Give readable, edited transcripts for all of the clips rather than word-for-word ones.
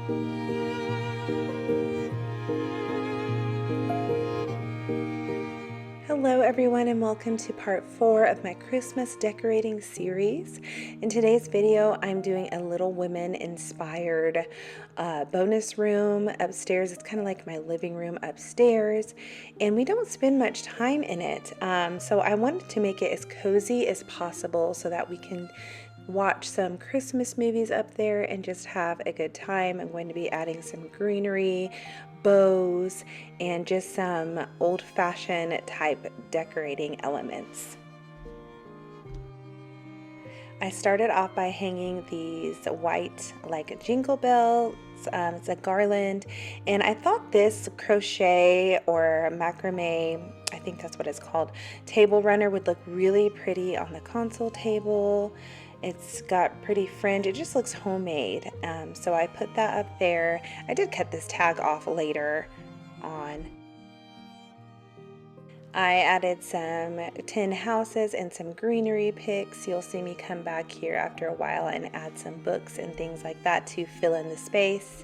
Hello everyone, and welcome to part 4 of my Christmas decorating series. In today's video, I'm doing a little women inspired bonus room upstairs. It's kind of like my living room upstairs, and we don't spend much time in it. So I wanted to make it as cozy as possible so that we can watch some Christmas movies up there and just have a good time. I'm going to be adding some greenery, bows, and just some old-fashioned type decorating elements. I started off by hanging these white like jingle bells. It's a garland, and I thought this crochet or macrame, I think that's what it's called, table runner would look really pretty on the console table. It's got pretty fringe. It just looks homemade. So I put that up there. I did cut this tag off later on. I added some tin houses and some greenery picks. You'll see me come back here after a while and add some books and things like that to fill in the space.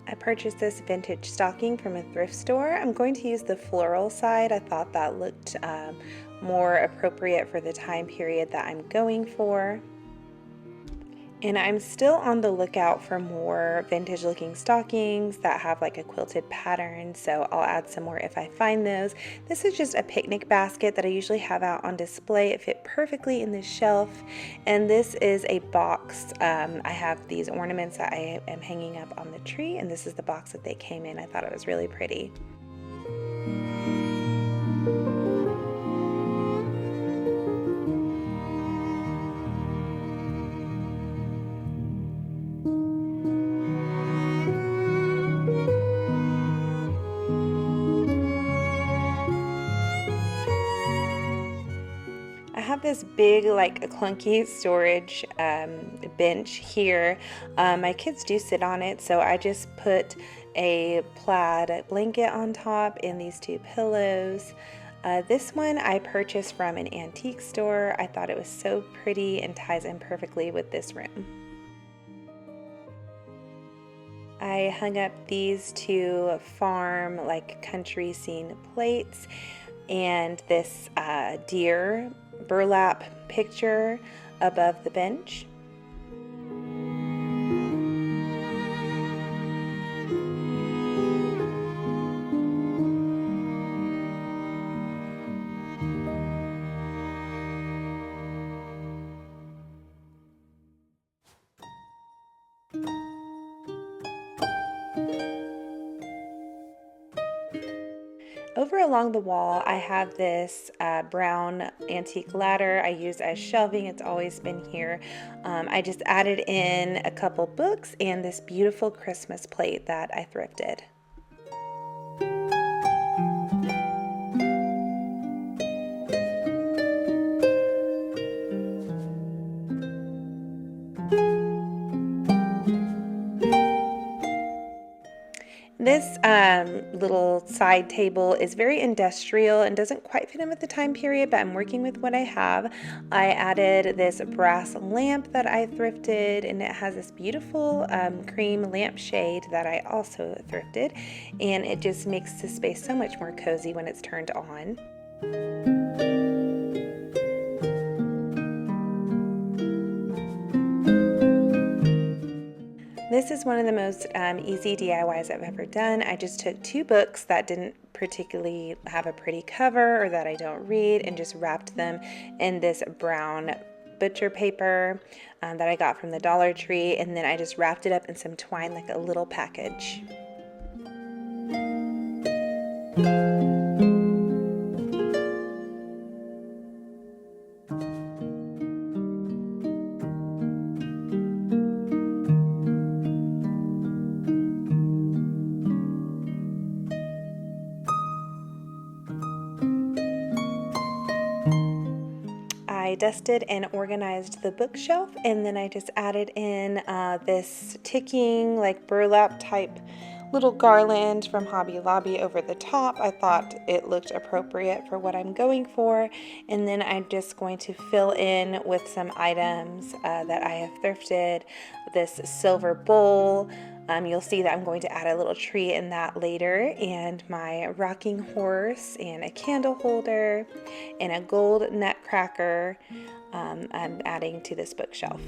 I purchased this vintage stocking from a thrift store. I'm going to use the floral side. I thought that looked more appropriate for the time period that I'm going for. And I'm still on the lookout for more vintage looking stockings that have like a quilted pattern, so I'll add some more if I find those. This is just a picnic basket that I usually have out on display. It fit perfectly in this shelf, and this is a box. I have these ornaments that I am hanging up on the tree, and this is the box that they came in. I thought it was really pretty. This big like a clunky storage bench here. My kids do sit on it, so I just put a plaid blanket on top and these 2 pillows. This one I purchased from an antique store. I thought it was so pretty and ties in perfectly with this room. I hung up these 2 farm like country scene plates and this deer burlap picture above the bench. Over along the wall, I have this brown antique ladder I use as shelving. It's always been here. I just added in a couple books and this beautiful Christmas plate that I thrifted. This little side table is very industrial and doesn't quite fit in with the time period, but I'm working with what I have. I added this brass lamp that I thrifted, and it has this beautiful cream lampshade that I also thrifted, and it just makes the space so much more cozy when it's turned on. This is one of the most easy DIYs I've ever done. I just took 2 books that didn't particularly have a pretty cover or that I don't read and just wrapped them in this brown butcher paper that I got from the Dollar Tree, and then I just wrapped it up in some twine like a little package. I dusted and organized the bookshelf, and then I just added in this ticking like burlap type little garland from Hobby Lobby over the top. I thought it looked appropriate for what I'm going for. And then I'm just going to fill in with some items that I have thrifted. This silver bowl. You'll see that I'm going to add a little tree in that later, and my rocking horse, and a candle holder, and a gold nutcracker I'm adding to this bookshelf.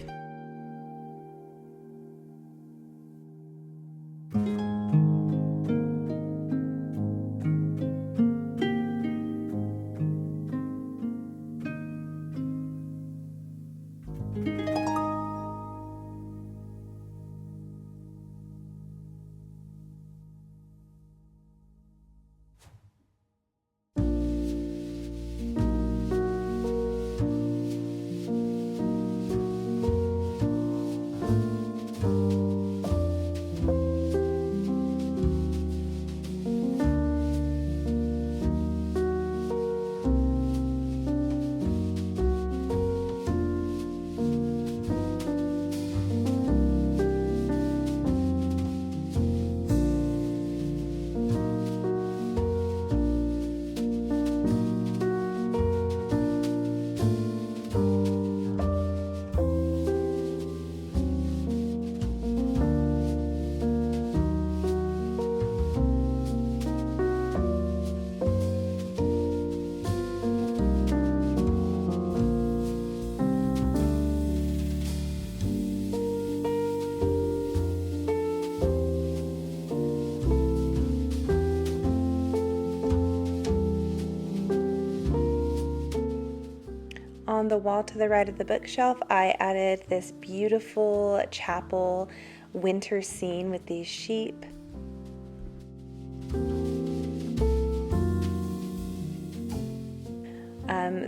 On the wall to the right of the bookshelf, I added this beautiful chapel winter scene with these sheep.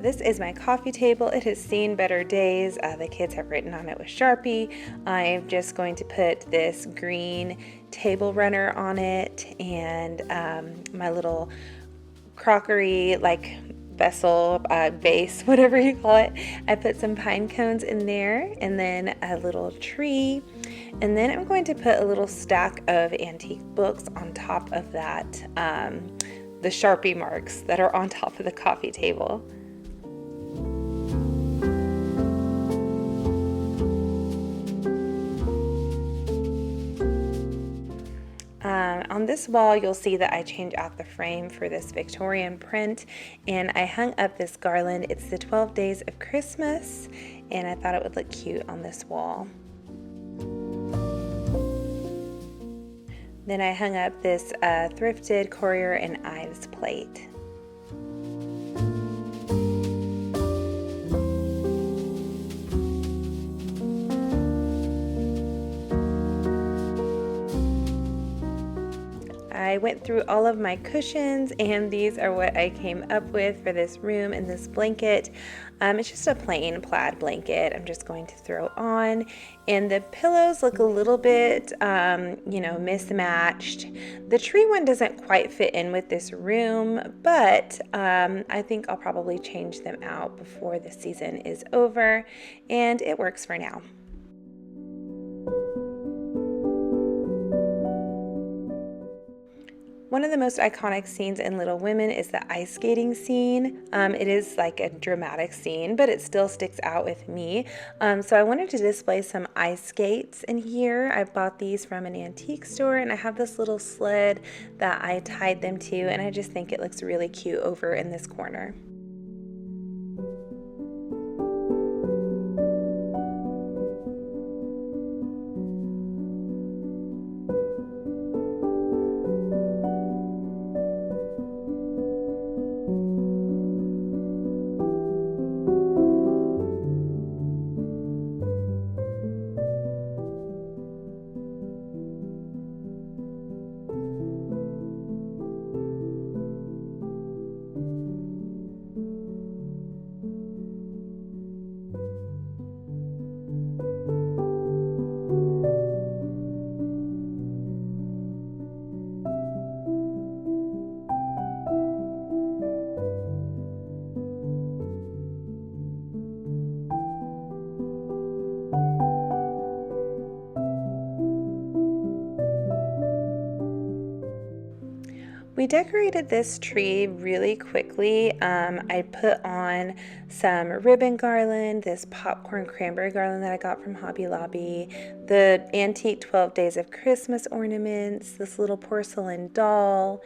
This is my coffee table. It has seen better days. The kids have written on it with Sharpie. I'm just going to put this green table runner on it, and my little crockery vessel, vase, whatever you call it. I put some pine cones in there, and then a little tree, and then I'm going to put a little stack of antique books on top of that, the Sharpie marks that are on top of the coffee table. On this wall, you'll see that I changed out the frame for this Victorian print, and I hung up this garland. It's the 12 Days of Christmas, and I thought it would look cute on this wall. Then I hung up this Thrifted Courier and Ives plate. I went through all of my cushions, and these are what I came up with for this room and this blanket. It's just a plain plaid blanket I'm just going to throw on, and the pillows look a little bit mismatched. The tree one doesn't quite fit in with this room, but I think I'll probably change them out before the season is over, and it works for now. One of the most iconic scenes in Little Women is the ice skating scene. It is like a dramatic scene, but it still sticks out with me. So I wanted to display some ice skates in here. I bought these from an antique store, and I have this little sled that I tied them to, and I just think it looks really cute over in this corner. decorated this tree really quickly. I put on some ribbon garland, this popcorn cranberry garland that I got from Hobby Lobby, the antique 12 Days of Christmas ornaments, this little porcelain doll,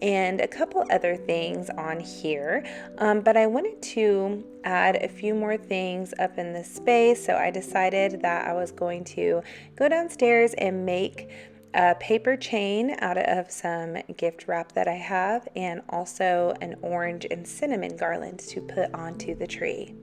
and a couple other things on here. But I wanted to add a few more things up in this space, so I decided that I was going to go downstairs and make a paper chain out of some gift wrap that I have, and also an orange and cinnamon garland to put onto the tree.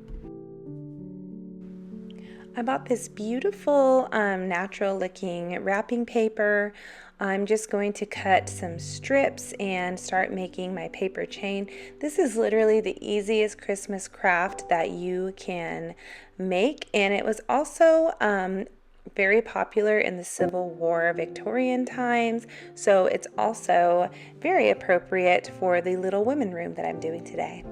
I bought this beautiful natural looking wrapping paper. I'm just going to cut some strips and start making my paper chain. This is literally the easiest Christmas craft that you can make, and it was also very popular in the Civil War Victorian times, so it's also very appropriate for the Little Women room that I'm doing today.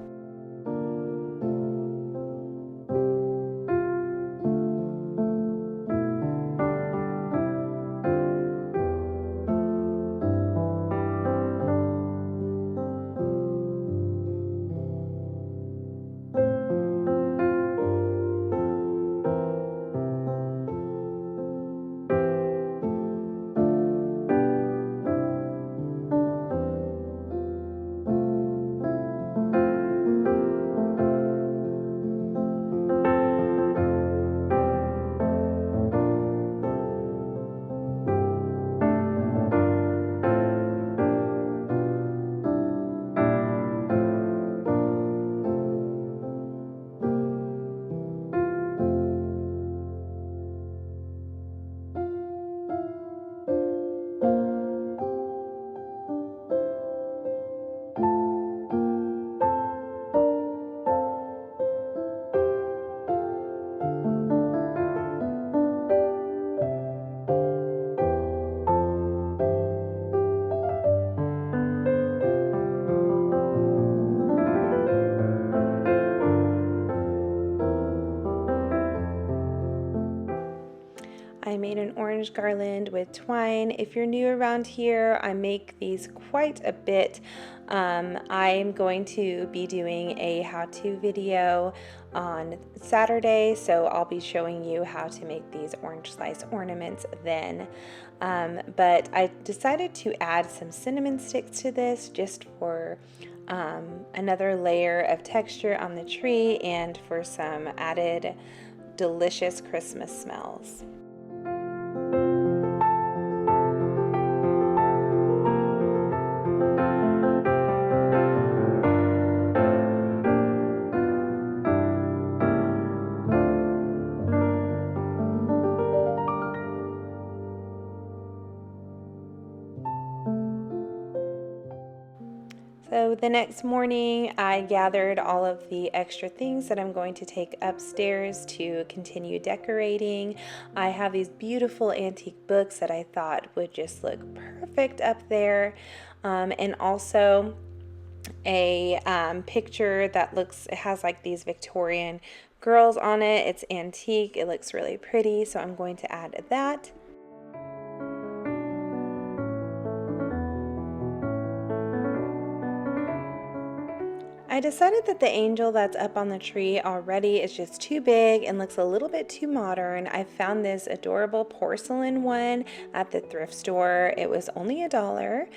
I made an orange garland with twine. If you're new around here, I make these quite a bit. I'm going to be doing a how-to video on Saturday, so I'll be showing you how to make these orange slice ornaments then. But I decided to add some cinnamon sticks to this just for another layer of texture on the tree and for some added delicious Christmas smells. So the next morning, I gathered all of the extra things that I'm going to take upstairs to continue decorating. I have these beautiful antique books that I thought would just look perfect up there, and also a picture that it has like these Victorian girls on it. It's antique, it looks really pretty, so I'm going to add that. I decided that the angel that's up on the tree already is just too big and looks a little bit too modern. I found this adorable porcelain one at the thrift store. It was only $1,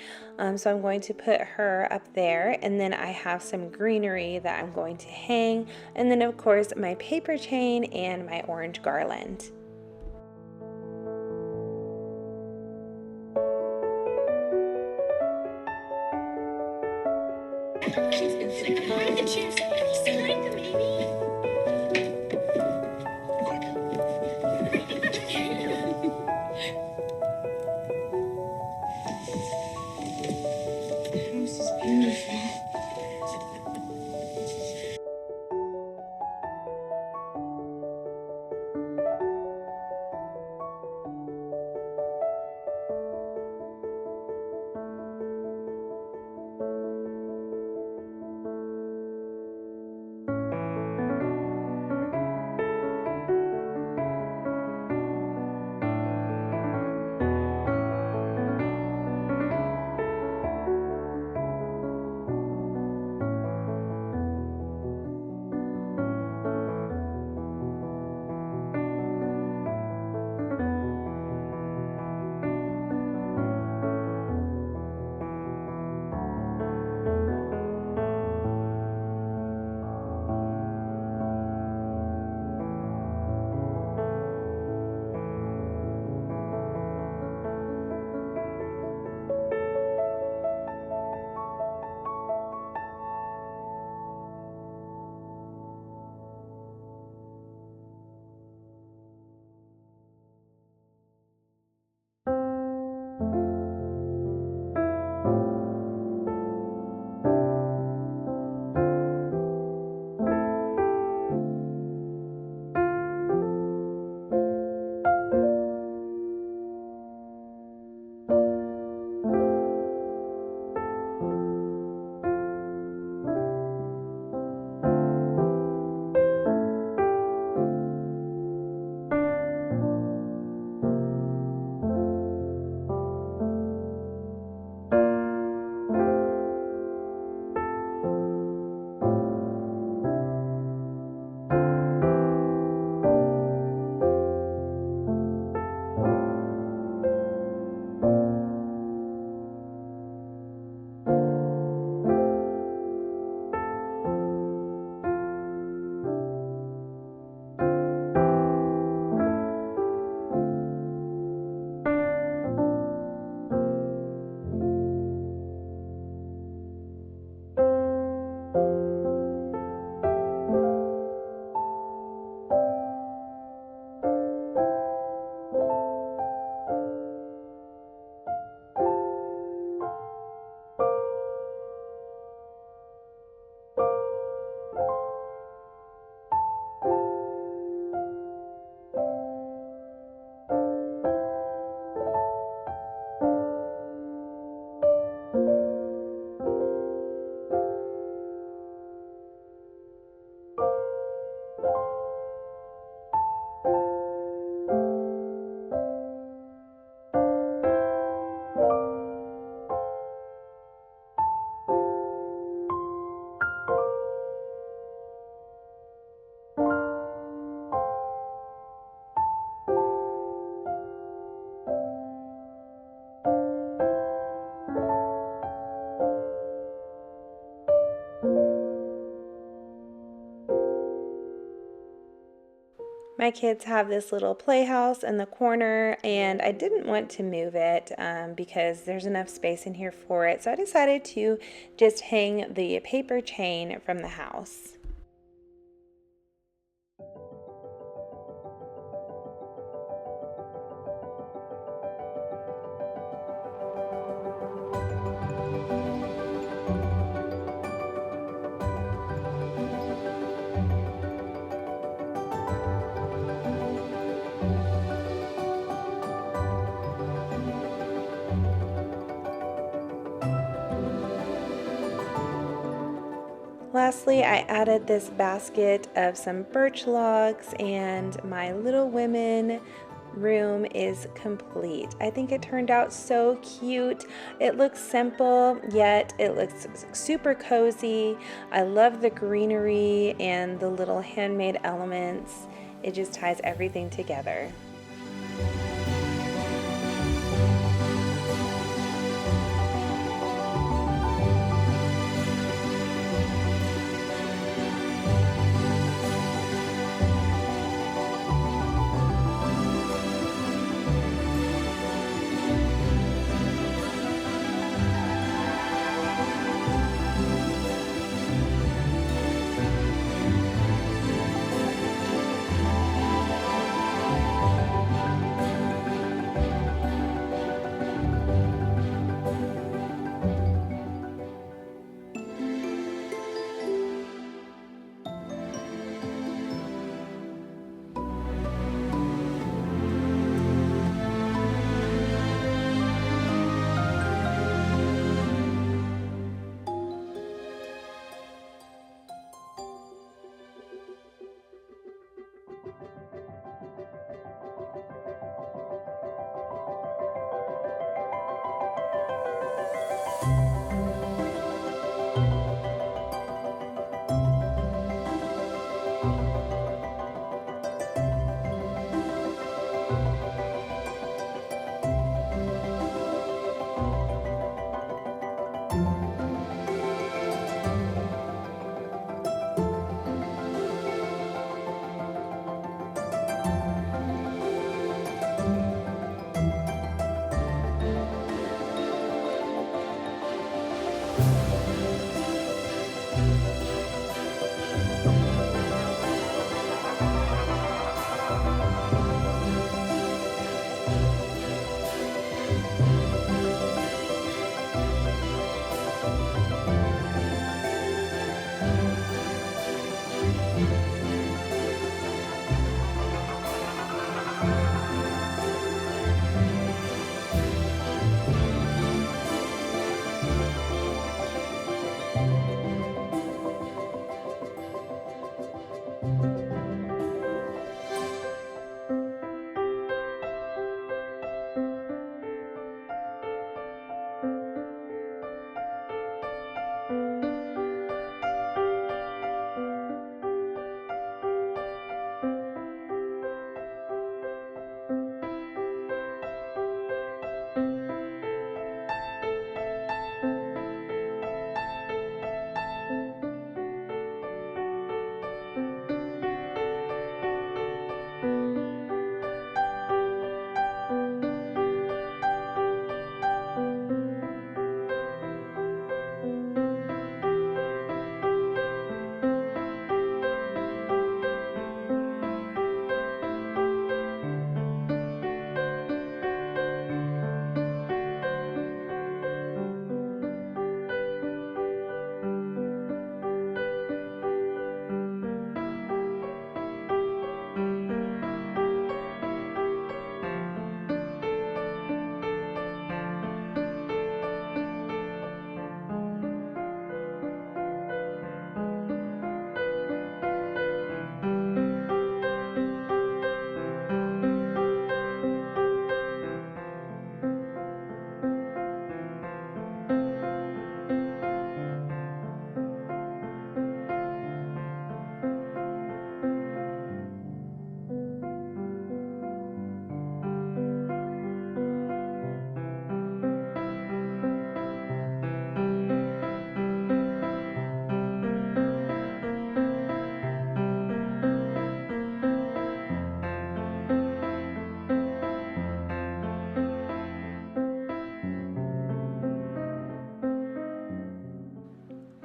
so I'm going to put her up there, and then I have some greenery that I'm going to hang, and then of course my paper chain and my orange garland. This is beautiful. My kids have this little playhouse in the corner, and I didn't want to move it because there's enough space in here for it. So I decided to just hang the paper chain from the house. Lastly, I added this basket of some birch logs, and my Little Women room is complete. I think it turned out so cute. It looks simple, yet it looks super cozy. I love the greenery and the little handmade elements. It just ties everything together.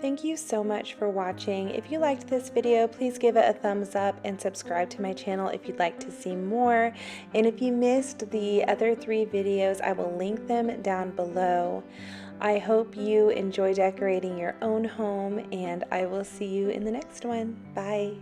Thank you so much for watching. If you liked this video, please give it a thumbs up and subscribe to my channel if you'd like to see more. And if you missed the other 3 videos, I will link them down below. I hope you enjoy decorating your own home, and I will see you in the next one. Bye.